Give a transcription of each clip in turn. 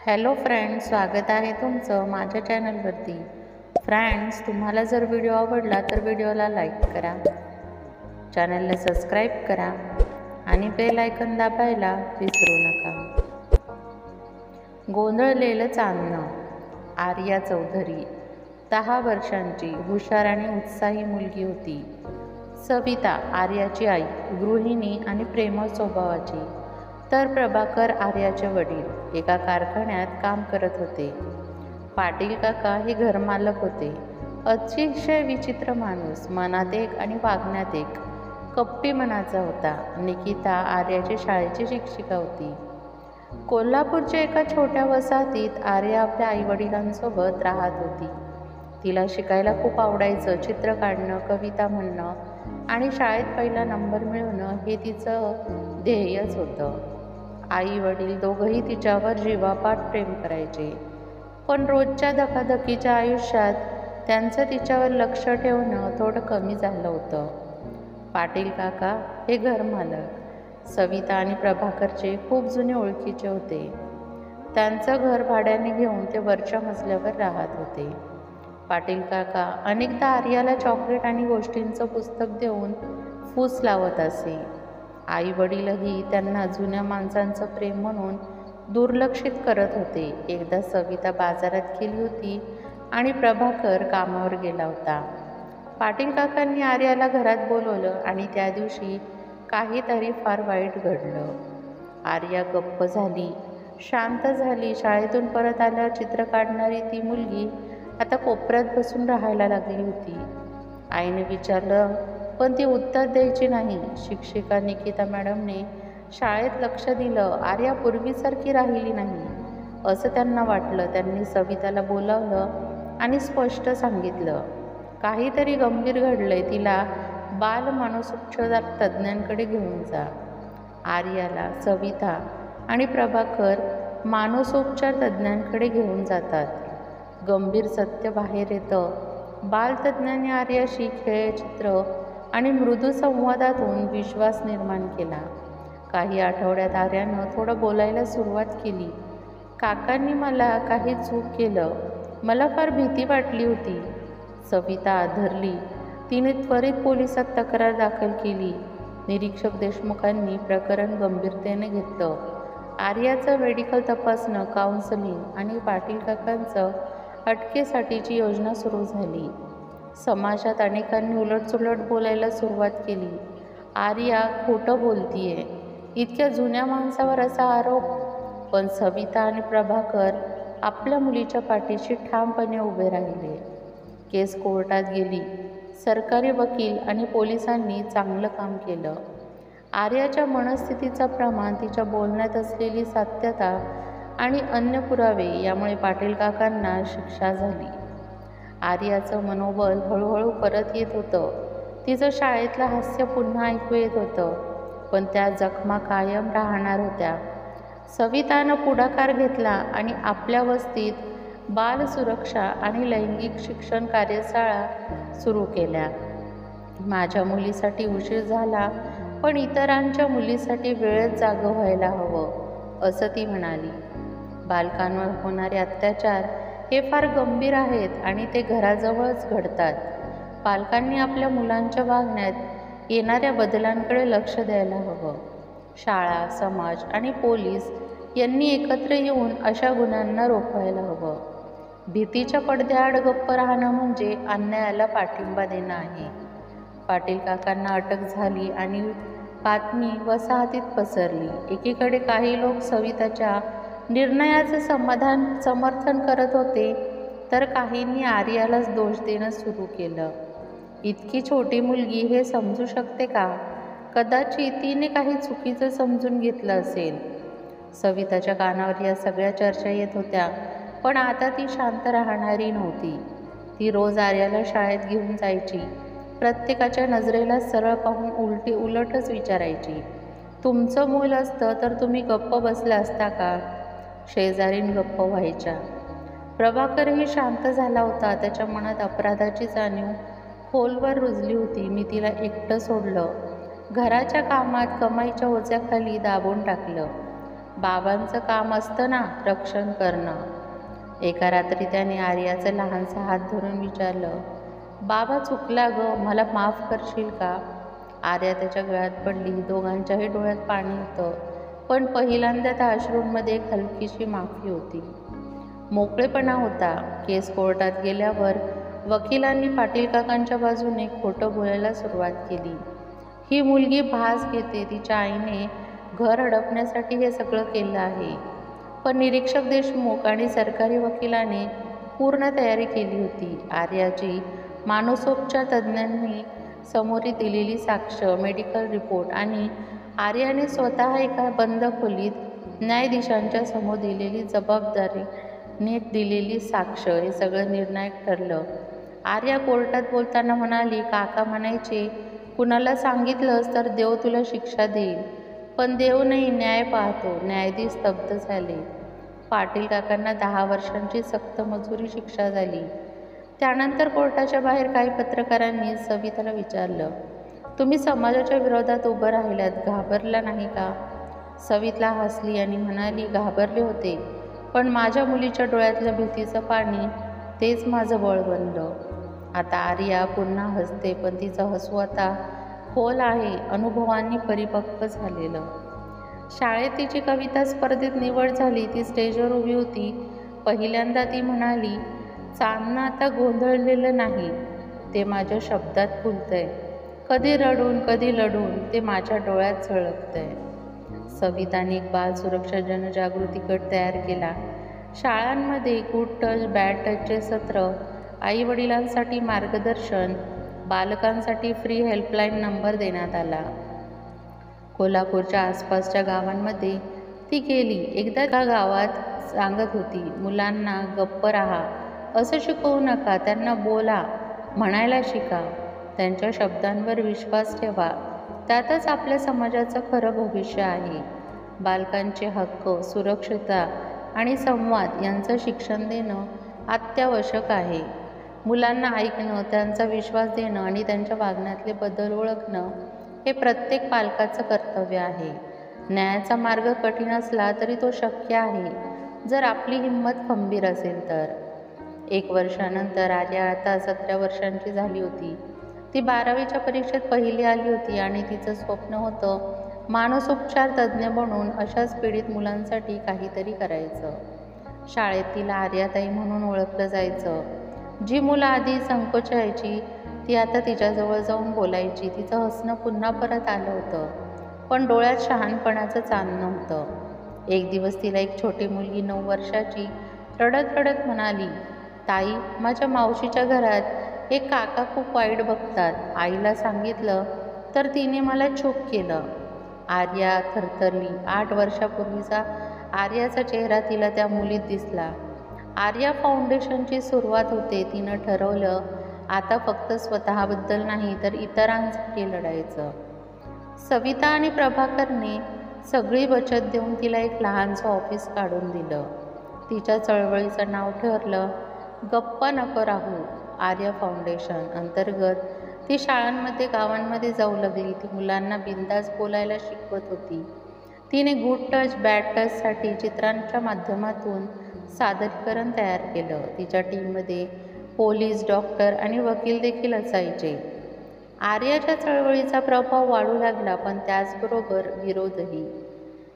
Hello friends, स्वागत आहे तुमचं माझ्या चॅनलवरती. फ्रेंड्स, तुम्हाला जर व्हिडिओ आवडला तर व्हिडिओला लाईक करा, चॅनलला सबस्क्राईब करा आणि बेल आयकॉन दाबायला विसरू नका. गोंधळलेलं चांदणं. आर्या चौधरी 10 वर्षांची हुशार आणि उत्साही मुलगी होती. सविता आर्याची आई, गृहिणी आणि प्रेमळ स्वभावाची. तर प्रभाकर आर्याचे वडील एका कारखान्यात काम करत होते. पाटील काका हे घरमालक होते. अतिशय विचित्र माणूस, मनात एक आणि वागण्यात एक. कपटी मनाचा होता. निकिता आर्याची शाळेची शिक्षिका होती. कोल्हापूरच्या एका छोट्या वसाहतीत आर्या आपल्या आईवडिलांसोबत राहत होती. तिला शिकायला खूप आवडायचं. चित्र काढणं, कविता म्हणणं आणि शाळेत पहिला नंबर मिळवणं हे तिचं ध्येयच होतं. आई वडील दोघंही तिच्यावर जीवापाड प्रेम करायचे, पण रोजच्या धकाधकीच्या आयुष्यात त्यांचं तिच्यावर लक्ष ठेवणं थोडं कमी झालं होतं. पाटील काका हे घरमालक सविता आणि प्रभाकरचे खूप जुने ओळखीचे होते. त्यांचं घर भाड्याने घेऊन ते वरच्या मजल्यावर राहत होते. पाटील काका अनेकदा आर्याला चॉकलेट आणि गोष्टींचं पुस्तक देऊन फूस लावत असे. आई वडीलही त्यांना जुन्या माणसांचं प्रेम म्हणून दुर्लक्षित करत होते. एकदा सविता बाजारात गेली होती आणि प्रभाकर कामावर गेला होता. पाटील काकांनी आर्याला घरात बोलवलं आणि त्या दिवशी काहीतरी फार वाईट घडलं. आर्या गप्प झाली, शांत झाली. शाळेतून परत आल्यावर चित्र काढणारी ती मुलगी आता कोपऱ्यात बसून राहायला लागली होती. आईने विचारलं, पण ती उत्तर द्यायची नाही. शिक्षिका निकिता मॅडमने शाळेत लक्ष दिलं. आर्या पूर्वीसारखी राहिली नाही असं त्यांना वाटलं. त्यांनी सविताला बोलावलं आणि स्पष्ट सांगितलं, काहीतरी गंभीर घडलंय. तिला बाल मानसोपचार तज्ज्ञांकडे घेऊन जा. आर्याला सविता आणि प्रभाकर मानसोपचार तज्ज्ञांकडे घेऊन जातात. गंभीर सत्य बाहेर येतं. बालतज्ज्ञांनी आर्याशी खेळ, चित्र आणि मृदू संवादातून विश्वास निर्माण केला. काही आठवड्यात आर्यानं थोडं बोलायला सुरुवात केली. काकांनी मला काही चूक केलं, मला फार भीती वाटली होती. सविता आधरली. तिने त्वरित पोलिसात तक्रार दाखल केली. निरीक्षक देशमुखांनी प्रकरण गंभीरतेने घेतलं. आर्याचं मेडिकल तपासणं, काउन्सिलिंग आणि पाटील काकांचं अटकेसाठीची योजना सुरू झाली. समाजात अनेकांनी उलटसुलट बोलायला सुरुवात केली. आर्या खोटं बोलतीये, इतक्या जुन्या माणसावर असा आरोप. पण सविता आणि प्रभाकर आपल्या मुलीच्या पाठीशी ठामपणे उभे राहिले. केस कोर्टात गेली. सरकारी वकील आणि पोलिसांनी चांगलं काम केलं. आर्याच्या मनस्थितीचं प्रमाण, तिच्या बोलण्यात असलेली सत्यता आणि अन्य पुरावे यामुळे पाटील काकांना शिक्षा झाली. आर्याचं मनोबल हळूहळू परत येत होतं. तिचं शाळेतलं हास्य पुन्हा ऐकू येत होतं, पण त्या जखमा कायम राहणार होत्या. सवितानं पुढाकार घेतला आणि आपल्या वस्तीत बाल सुरक्षा आणि लैंगिक शिक्षण कार्यशाळा सुरू केल्या. माझ्या मुलीसाठी उशीर झाला, पण इतरांच्या मुलीसाठी वेळेत जागं व्हायला हवं, असं ती म्हणाली. बालकांवर होणारे अत्याचार हे फार गंभीर आहेत आणि ते घराजवळच घडतात. पालकांनी आपल्या मुलांच्या वागण्यात येणाऱ्या बदलांकडे लक्ष द्यायला हवं. शाळा, समाज आणि पोलीस यांनी एकत्र येऊन अशा गुन्ह्यांना रोखवायला हवं. भीतीच्या पडद्याआड गप्प राहणं म्हणजे अन्यायाला पाठिंबा देणं आहे. पाटील काकांना अटक झाली आणि बातमी वसाहतीत पसरली. एकीकडे काही लोक सविताच्या निर्णयाचं समर्थन करत होते, तर काहींनी आर्यालाच दोष देणं सुरू केलं. इतकी छोटी मुलगी हे समजू शकते का? कदाचित तिने काही चुकीचं समजून घेतलं असेल. सविताच्या कानावर या सगळ्या चर्चा येत होत्या, पण आता ती शांत राहणारी नव्हती. ती रोज आर्याला शाळेत घेऊन जायची. प्रत्येकाच्या नजरेला सरळ पाहून उलटच विचारायची, तुमचं मूल असतं तर तुम्ही गप्प बसला असता का? शेजारीन गप्प व्हायच्या. प्रभाकरही शांत झाला होता. त्याच्या मनात अपराधाची जाणीव खोलवर रुजली होती. मी तिला एकटं सोडलं, घराच्या कामात कमाईच्या ओझ्याखाली दाबून टाकलं. बाबांचं काम असतं ना रक्षण करणं. एका रात्री त्याने आर्याचं लहानसा हात धरून विचारलं, बाबा चुकला ग, मला माफ करशील का? आर्या त्याच्या गळ्यात पडली. दोघांच्याही डोळ्यात पाणी होतं, पण पहिल्यांदा त्या अश्रूंमध्ये एक हलकीशी माफी होती, मोकळेपणा होता. केस कोर्टात गेल्यावर वकिलांनी पाटील काकांच्या बाजूने खोटं बोलायला सुरुवात केली. ही मुलगी भास घेते, तिच्या आईने घर हडपण्यासाठी हे सगळं केलं आहे. पण निरीक्षक देशमुख आणि सरकारी वकिलाने पूर्ण तयारी केली होती. आर्याची मानसोपचार तज्ज्ञांनी समोर दिलेली साक्ष, मेडिकल रिपोर्ट आणि आर्याने स्वतः एका बंद खोलीत न्यायाधीशांच्या समोर दिलेली जबाबदारी नीट दिलेली साक्ष, हे सगळं निर्णायक ठरलं. आर्या कोर्टात बोलताना म्हणाली, काका म्हणायचे, कुणाला सांगितलंस तर देव तुला शिक्षा देईल, पण देव नाही, न्याय पाहतो. न्यायाधीश स्तब्ध झाले. पाटील काकांना 10 वर्षांची सक्त मजुरी शिक्षा झाली. त्यानंतर कोर्टाच्या बाहेर काही पत्रकारांनी सविताला विचारलं, तुम्ही समाजाच्या विरोधात उभं राहिल्यात, घाबरला नाही का? सविता हसली आणि म्हणाली, घाबरले होते, पण माझ्या मुलीच्या डोळ्यातलं भीतीचं पाणी तेच माझं बळ बनलं. आता आर्या पुन्हा हसते, पण तिचं हसू आता खोल आहे, अनुभवांनी परिपक्व झालेलं. शाळेत तिची कविता स्पर्धेत निवड झाली. ती स्टेजवर उभी होती. पहिल्यांदा ती म्हणाली, चांदणं आता गोंधळलेलं नाही, ते माझ्या शब्दात फुलतंय, कधी रडून कधी लढून ते माझ्या डोळ्यात झळकतंय. सविताने एक बाल सुरक्षा जनजागृती गट तयार केला. शाळांमध्ये गुड टच बॅड टचचे सत्र, आईवडिलांसाठी मार्गदर्शन, बालकांसाठी फ्री हेल्पलाईन नंबर देण्यात आला. कोल्हापूरच्या आसपासच्या गावांमध्ये ती गेली. एकदा एका गावात सांगत होती, मुलांना गप्प राहा, असं शिकवू नका, त्यांना बोला, म्हणायला शिका, त्यांच्या शब्दांवर विश्वास ठेवा, त्यातच आपल्या समाजाचं खरं भविष्य आहे. बालकांचे हक्क, सुरक्षितता आणि संवाद यांचं शिक्षण देणं अत्यावश्यक आहे. मुलांना ऐकणं, त्यांचा विश्वास देणं आणि त्यांच्या वागण्यातले बदल ओळखणं हे प्रत्येक पालकाचं कर्तव्य आहे. न्यायाचा मार्ग कठीण असला तरी तो शक्य आहे, जर आपली हिंमत खंबीर असेल तर. 1 वर्षानंतर आर्या आता 17 वर्षांची झाली होती. ती 12वीच्या परीक्षेत पहिली आली होती आणि तिचं स्वप्न होतं मानसोपचार तज्ज्ञ बनून अशाच पीडित मुलांसाठी काहीतरी करायचं. शाळेत तिला आर्याताई म्हणून ओळखलं जायचं. जी मुलं आधी संकोचायची ती आता तिच्याजवळ जाऊन बोलायची. तिचं हसणं पुन्हा परत आलं होतं, पण डोळ्यात शहाणपणाचं चांदणं होतं. एक दिवस तिला एक छोटी मुलगी 9 वर्षाची रडत रडत म्हणाली, ताई, माझ्या मावशीच्या घरात एक काका खूप वाईट बघतात. आईला सांगितलं तर तिने मला चूप केलं. आर्या थरथरली. 8 वर्षापूर्वीचा आर्याचा चेहरा तिला त्या मुलीत दिसला. आर्या फाउंडेशनची सुरुवात होते. तिनं ठरवलं, आता फक्त स्वतःबद्दल नाही तर इतरांसाठी लढायचं. सविता आणि प्रभाकरने सगळी बचत देऊन तिला एक लहानसं ऑफिस काढून दिलं. तिच्या चळवळीचं नाव ठरलं, गप्पा नको राहू. आर्या फाउंडेशन अंतर्गत ती शाळांमध्ये, गावांमध्ये जाऊ लागली. ती मुलांना बिनधास्त बोलायला शिकवत होती. तिने गुड टच बॅड टचसाठी चित्रांच्या माध्यमातून सादरीकरण तयार केलं. तिच्या टीममध्ये पोलीस, डॉक्टर आणि वकील देखील असायचे. आर्याच्या चळवळीचा प्रभाव वाढू लागला, पण त्याचबरोबर विरोधही.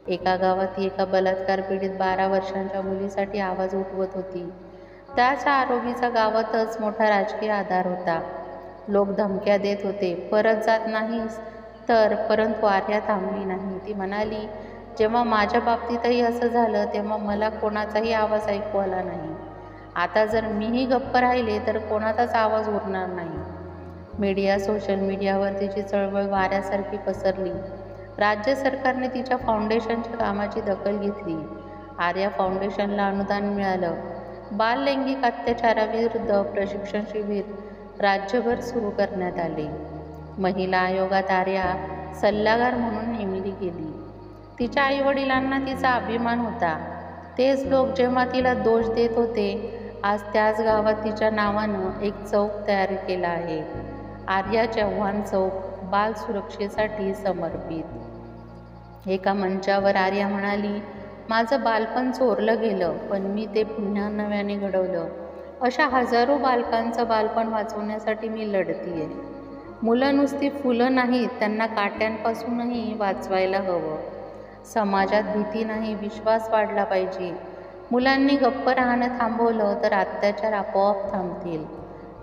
एका गावात ती एका बलात्कार पीडित 12 वर्षांच्या मुलीसाठी आवाज उठवत होती. त्याच्या आरोपीचा गावातच मोठा राजकीय आधार होता. लोक धमक्या देत होते, परत जात नाहीस तर. परंतु आर्या थांबली नाही. ती म्हणाली, जेव्हा माझ्या बाबतीतही असं झालं तेव्हा मला कोणाचाही आवाज ऐकू आला नाही. आता जर मीही गप्प राहिले तर कोणाचाच आवाज उरणार नाही. मीडिया, सोशल मीडियावर तिची चळवळ वाऱ्यासारखी पसरली. राज्य सरकारने तिच्या फाउंडेशनच्या कामाची दखल घेतली. आर्या फाउंडेशनला अनुदान मिळालं. बाललैंगिक अत्याचाराविरुद्ध प्रशिक्षण शिबिर राज्यभर सुरू करण्यात आले. महिला आयोगात आर्या सल्लागार म्हणून नेमली गेली. तिच्या आईवडिलांना तिचा अभिमान होता. तेच लोक जेव्हा तिला दोष देत होते, आज त्याच गावात तिच्या नावानं एक चौक तयार केला आहे, आर्या चव्हाण चौक, बाल सुरक्षेसाठी समर्पित. एका मंचावर आर्या म्हणाली, माझं बालपण चोरलं गेलं, पण मी ते पुन्हा नव्याने घडवलं. अशा हजारो बालकांचं बालपण वाचवण्यासाठी मी लढतीये. मुलं नुसती फुलं नाहीत, त्यांना काट्यांपासूनही वाचवायला हवं. समाजात भीती नाही, विश्वास वाढला पाहिजे. मुलांनी गप्प राहणं थांबवलं तर अत्याचार आपोआप थांबतील.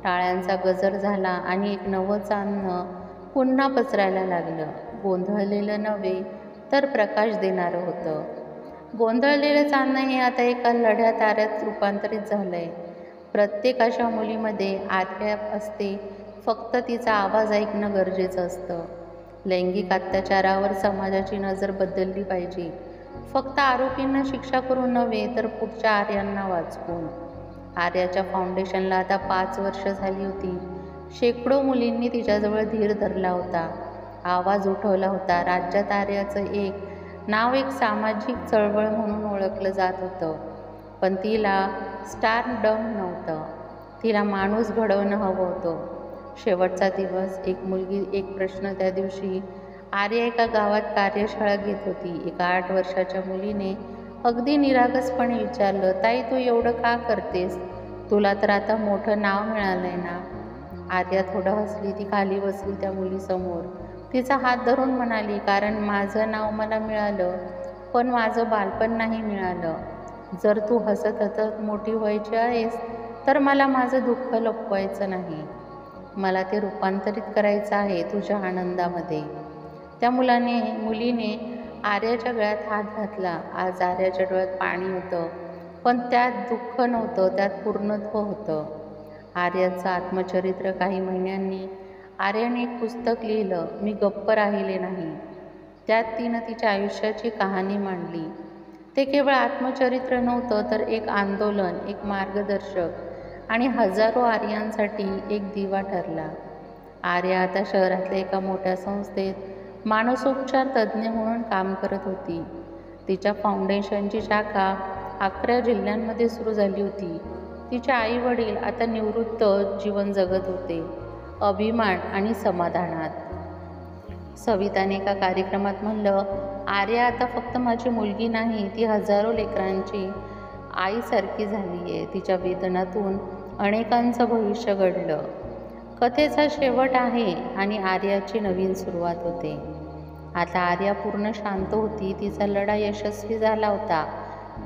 टाळ्यांचा गजर झाला आणि एक नवं चांदणं पुन्हा पसरायला लागलं. गोंधळलेलं नव्हे तर प्रकाश देणारं होतं. गोंधळलेलं चांदणं हे आता एका लढ्या ताऱ्यात रूपांतरित झालंय. प्रत्येक अशा मुलीमध्ये आर्या असते, फक्त तिचा आवाज ऐकणं गरजेचं असतं. लैंगिक अत्याचारावर समाजाची नजर बदलली पाहिजे, फक्त आरोपींना शिक्षा करून नव्हे तर पुढच्या आर्यांना वाचवून. आर्याच्या फाउंडेशनला आता 5 वर्ष झाली होती. शेकडो मुलींनी तिच्याजवळ धीर धरला होता, आवाज उठवला होता. राज्यात आर्याचं नाव एक सामाजिक चळवळ म्हणून ओळखलं जात होतं, पण तिला स्टारडम नव्हतं. तिला माणूस घडवणं हवं होतं. शेवटचा दिवस, एक मुलगी, एक प्रश्न. त्या दिवशी आर्या एका गावात कार्यशाळा घेत होती. एका 8 वर्षाच्या मुलीने अगदी निरागसपणे विचारलं, ताई तू एवढं का करतेस? तुला तर आता मोठं नाव मिळालंय ना. आर्या थोडं हसली. ती खाली बसली त्या मुलीसमोर. तिचा हात धरून म्हणाली, कारण माझं नाव मला मिळालं, पण माझं बालपण नाही मिळालं. जर तू हसत हसत मोठी व्हायची आहेस तर मला माझं दुःख लपवायचं नाही. मला ते रूपांतरित करायचं आहे तुझ्या आनंदामध्ये. त्या मुलीने आर्याच्या गळ्यात हात घातला. आज आर्याच्या डोळ्यात पाणी होतं, पण त्यात दुःख नव्हतं, त्यात पूर्णत्व होतं. आर्याचं आत्मचरित्र. काही महिन्यांनी आर्याने एक पुस्तक लिहिलं, मी गप्प राहिले नाही. त्यात तिनं तिच्या आयुष्याची कहाणी मांडली. ते केवळ आत्मचरित्र नव्हतं, तर एक आंदोलन, एक मार्गदर्शक आणि हजारो आर्यांसाठी एक दिवा ठरला. आर्या आता शहरातल्या एका मोठ्या संस्थेत मानसोपचार तज्ज्ञ म्हणून काम करत होती. तिच्या फाउंडेशनची शाखा 11 जिल्ह्यांमध्ये सुरू झाली होती. तिचे आई वडील आता निवृत्त जीवन जगत होते, अभिमान आणि समाधानात. सविताने एका कार्यक्रमात म्हणलं, आर्या आता फक्त माझी मुलगी नाही, ती हजारो लेकरांची आईसारखी झाली आहे. तिच्या वेदनातून अनेकांचं भविष्य घडलं. कथेचा शेवट आहे आणि आर्याची नवीन सुरुवात होते. आता आर्या पूर्ण शांत होती. तिचा लढा यशस्वी झाला होता,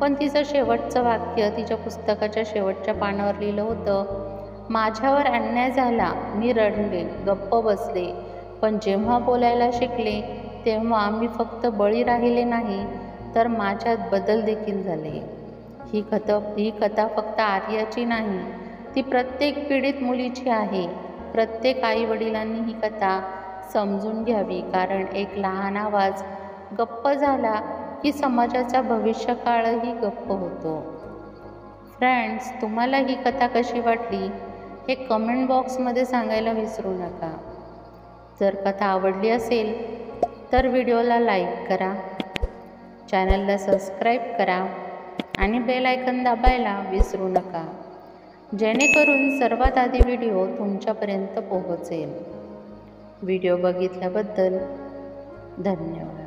पण तिचं शेवटचं वाक्य तिच्या पुस्तकाच्या शेवटच्या पानावर लिहिलं होतं, माझ्यावर अन्याय झाला, मी रडले, गप्प बसले, पण जेव्हा बोलायला शिकले तेव्हा मी फक्त बळी राहिले नाही, तर माझ्यात बदल देखील झाले. ही कथा फक्त आर्याची नाही, ती प्रत्येक पीडित मुलीची आहे. प्रत्येक आईवडिलांनी ही कथा समजून घ्यावी, कारण एक लहान आवाज गप्प झाला की समाजाचा भविष्यकाळही गप्प होतो. फ्रेंड्स, तुम्हाला ही कथा कशी वाटली हे कमेंट बॉक्समध्ये सांगायला विसरू नका. जर कथा आवडली असेल तर व्हिडिओला लाईक करा, चॅनलला सबस्क्राईब करा आणि बेल आयकॉन दाबायला विसरू नका, जेणेकरून सर्वात आधी व्हिडिओ तुमच्यापर्यंत पोहोचेल. व्हिडिओ बघितल्याबद्दल धन्यवाद.